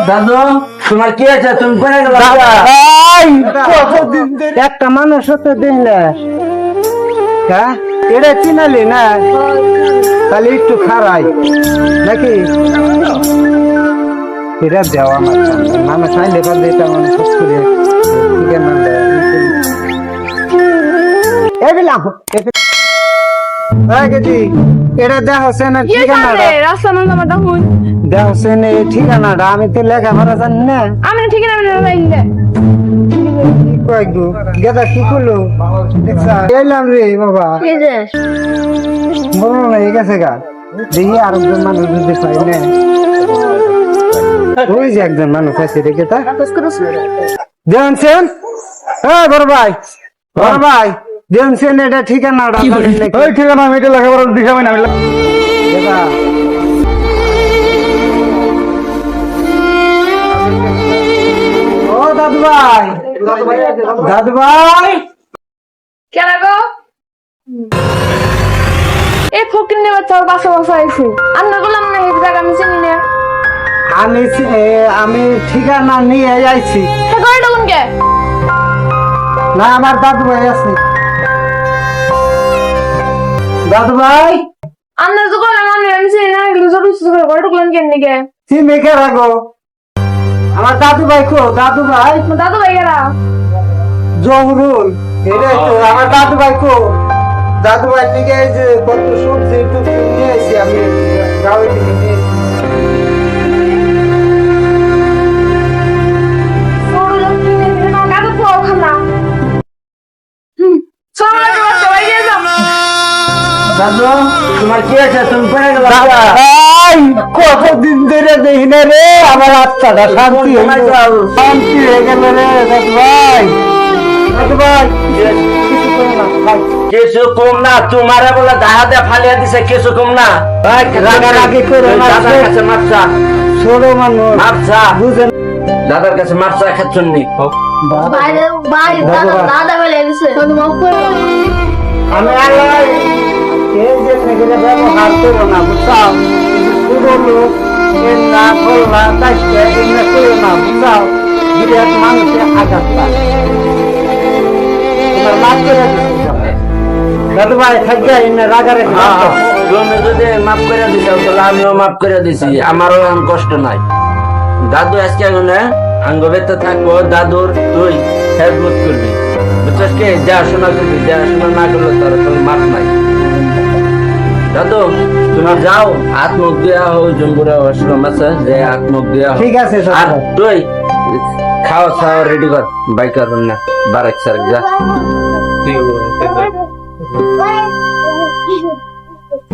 দাদু তোমার কি আছে? তুমি কোনে গেল? একটা মানুষ তো দিলে হ্যাঁ এটা চিনালি না তাহলে একটু খারাই নাকি এটা দেওয়া আমার মানুষ আইলে পারলে এটা মানুষ করে এটা দেখ না ঠিকানাটা দেখ ঠিকানাটা আমি তো লেখাপড়া জানি না আমি ঠিকানা গেদা কি করলো এলাম রে বাবা বলো না এই গেছে গা দেখি আরেকজন মানুষ যদি পাই না ওই যে একজন মানুষ আছে রেখে তা জানছেন হ্যাঁ বড় ভাই জানছেন এটা ঠিকানাটা ওই ঠিকানা আমি এটা লেখাপড়া দিখাবো না ও দাদু ভাই কেন গো এই ফকির নেবার তোর বাসা আইছে আমরা বললাম না এই জায়গা আমি চিনি না আমি ঠিকানা নিয়ে যাইছি হ্যাঁ গাড়িটা কোন কে না আমার দাদু ভাই আছে দাদু ভাই আমরা তো বললাম আমি চিনি না এগুলো জরুরি গাড়িটা কোন কেন নিকে তুই মেখে রাখো আমার দাদু ভাই দাদু ভাই এরা জহরুল এটা তো আমার দাদু ভাই দাদু ভাই থেকে এই যে কত সবজি টুকু নিয়ে এসেছি আমি গাঁয়ে থেকে নিয়ে এসেছি দাদু তোমার কি আছে? তুমি কোনে গেল? কতদিন ধরে দেখি না রে আমার আত্মাটা শান্তি হয়ে গেল রে দাদু ভাই কিছু কম না, তোমারে বলে দাহাতে ফালিয়া দিছে, কিছু কম না। রাগারাগি করো না দাদার কাছে মাপসা, ছোট মানুষ মাপসা বুঝেন দাদার কাছে মাপসা খাচ্ছন নি। আমি আল্লাহ এই যে মেয়েদের ব্যবহার করো না বুঝাও পুরো লোক এর না বললা তাইকে এগুলো করো না বুঝাও বিরাট মানুষের আঘাত পায় তোমার মাফ করে দাদু ভাই থাকবে এনে রাগারে তুমি যদি মাফ করে দিছো তাহলে আমিও মাফ করে দিছি, আমারও এখন কষ্ট নাই। দাদু আজকে এখানে আঙ্গবেতে থাকবো, দাদুর তুই হেল্প করবি, বুঝছিস কি? দেখাশোনা করবি, দেখাশোনা না করলে তার কোনো মাপ নাই। দাদু তুমি যাও, হাত মুখ দেওয়া হোক, জম্বুরা আশ্রম আছে, যে হাত মুখ দেওয়া হোক। ঠিক আছে আর তুই খাওয়া খাওয়া রেডি কর, বাইকার না বারেক সারেক যা।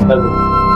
Bye.